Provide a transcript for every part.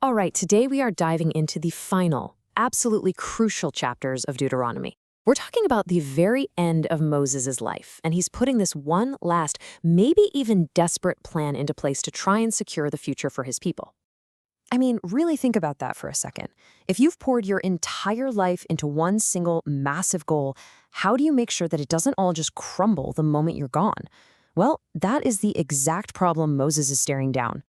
All right, today we are diving into the final, absolutely crucial chapters of Deuteronomy. We're talking about the very end of Moses' life, and he's putting this one last, maybe even desperate plan into place to try and secure the future for his people. I mean, really think about that for a second. If you've poured your entire life into one single massive goal, how do you make sure that it doesn't all just crumble the moment you're gone? Well, that is the exact problem Moses is staring down.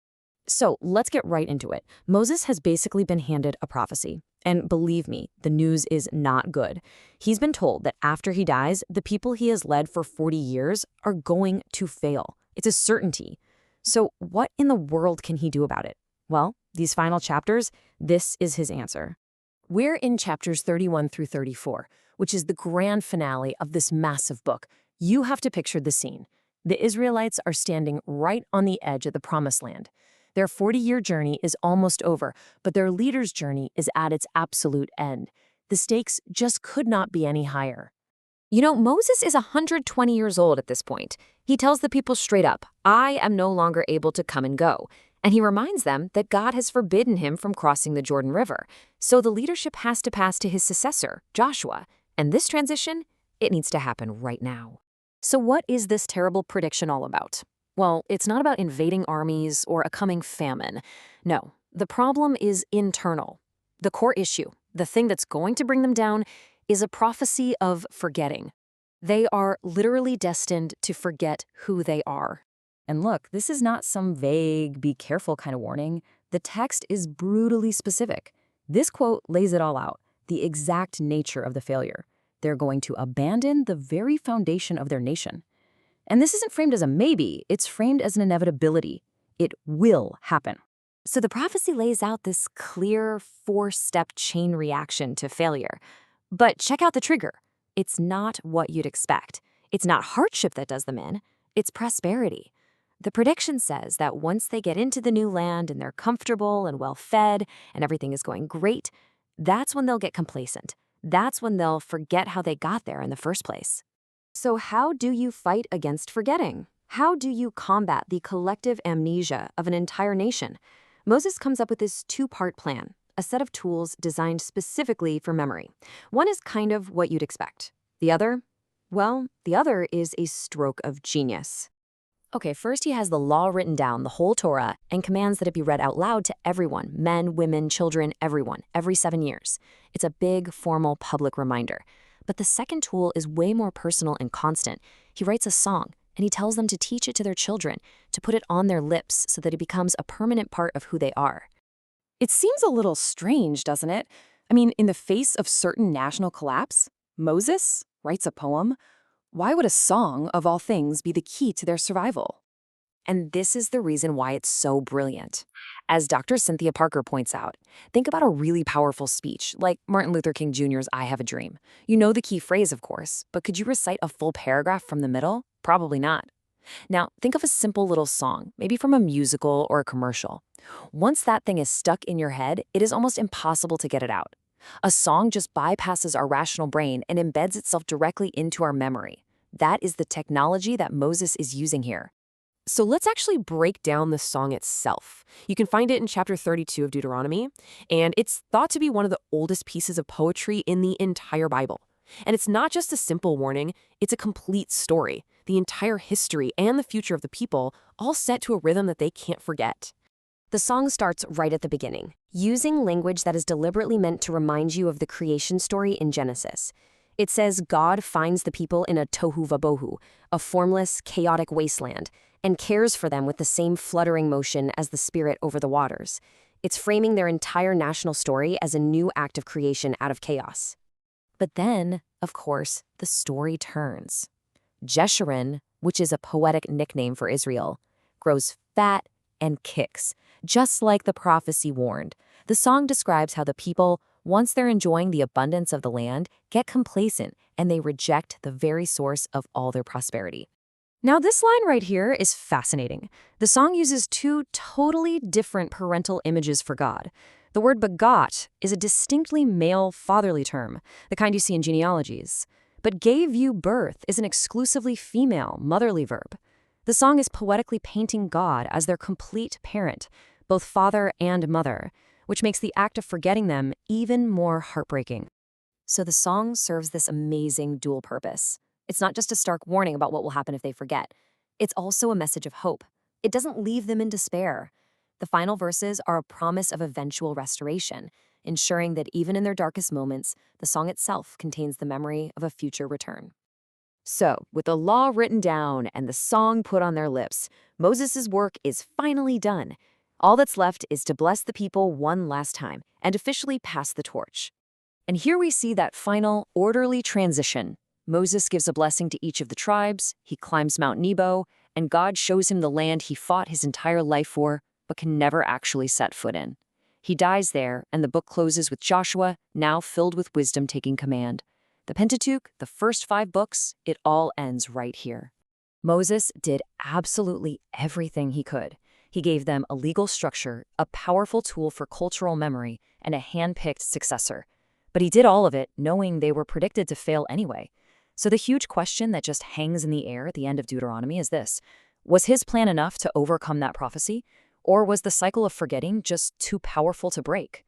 So let's get right into it. Moses has basically been handed a prophecy. And believe me, the news is not good. He's been told that after he dies, the people he has led for 40 years are going to fail. It's a certainty. So what in the world can he do about it? Well, these final chapters, this is his answer. We're in chapters 31 through 34, which is the grand finale of this massive book. You have to picture the scene. The Israelites are standing right on the edge of the Promised Land. Their 40-year journey is almost over, but their leader's journey is at its absolute end. The stakes just could not be any higher. You know, Moses is 120 years old at this point. He tells the people straight up, I am no longer able to come and go. And he reminds them that God has forbidden him from crossing the Jordan River. So the leadership has to pass to his successor, Joshua. And this transition, it needs to happen right now. So what is this terrible prediction all about? Well, it's not about invading armies or a coming famine. No, the problem is internal. The core issue, the thing that's going to bring them down, is a prophecy of forgetting. They are literally destined to forget who they are. And look, this is not some vague, be careful kind of warning. The text is brutally specific. This quote lays it all out, the exact nature of the failure. They're going to abandon the very foundation of their nation. And this isn't framed as a maybe, it's framed as an inevitability. It will happen. So the prophecy lays out this clear four-step chain reaction to failure. But check out the trigger. It's not what you'd expect. It's not hardship that does them in, it's prosperity. The prediction says that once they get into the new land and they're comfortable and well-fed and everything is going great, that's when they'll get complacent. That's when they'll forget how they got there in the first place. So how do you fight against forgetting? How do you combat the collective amnesia of an entire nation? Moses comes up with this two-part plan, a set of tools designed specifically for memory. One is kind of what you'd expect. The other? Well, the other is a stroke of genius. Okay, first he has the law written down, the whole Torah, and commands that it be read out loud to everyone, men, women, children, everyone, every 7 years. It's a big, formal, public reminder. But the second tool is way more personal and constant. He writes a song, and he tells them to teach it to their children, to put it on their lips so that it becomes a permanent part of who they are. It seems a little strange, doesn't it? I mean, in the face of certain national collapse, Moses writes a poem. Why would a song, of all things, be the key to their survival? And this is the reason why it's so brilliant. As Dr. Cynthia Parker points out, think about a really powerful speech, like Martin Luther King Jr.'s I Have a Dream. You know the key phrase, of course, but could you recite a full paragraph from the middle? Probably not. Now, think of a simple little song, maybe from a musical or a commercial. Once that thing is stuck in your head, it is almost impossible to get it out. A song just bypasses our rational brain and embeds itself directly into our memory. That is the technology that Moses is using here. So let's actually break down the song itself. You can find it in chapter 32 of Deuteronomy, and it's thought to be one of the oldest pieces of poetry in the entire Bible. And it's not just a simple warning, it's a complete story, the entire history and the future of the people, all set to a rhythm that they can't forget. The song starts right at the beginning, using language that is deliberately meant to remind you of the creation story in Genesis. It says God finds the people in a tohu vabohu, a formless, chaotic wasteland, and cares for them with the same fluttering motion as the Spirit over the waters. It's framing their entire national story as a new act of creation out of chaos. But then, of course, the story turns. Jeshurun, which is a poetic nickname for Israel, grows fat and kicks, just like the prophecy warned. The song describes how the people, once they're enjoying the abundance of the land, get complacent and they reject the very source of all their prosperity. Now, this line right here is fascinating. The song uses two totally different parental images for God. The word begot is a distinctly male fatherly term, the kind you see in genealogies. But gave you birth is an exclusively female motherly verb. The song is poetically painting God as their complete parent, both father and mother, which makes the act of forgetting them even more heartbreaking. So the song serves this amazing dual purpose. It's not just a stark warning about what will happen if they forget. It's also a message of hope. It doesn't leave them in despair. The final verses are a promise of eventual restoration, ensuring that even in their darkest moments, the song itself contains the memory of a future return. So, with the law written down and the song put on their lips, Moses' work is finally done. All that's left is to bless the people one last time and officially pass the torch. And here we see that final, orderly transition. Moses gives a blessing to each of the tribes, he climbs Mount Nebo, and God shows him the land he fought his entire life for, but can never actually set foot in. He dies there, and the book closes with Joshua, now filled with wisdom, taking command. The Pentateuch, the first 5 books, it all ends right here. Moses did absolutely everything he could. He gave them a legal structure, a powerful tool for cultural memory, and a hand-picked successor. But he did all of it knowing they were predicted to fail anyway. So the huge question that just hangs in the air at the end of Deuteronomy is this: was his plan enough to overcome that prophecy? Or was the cycle of forgetting just too powerful to break?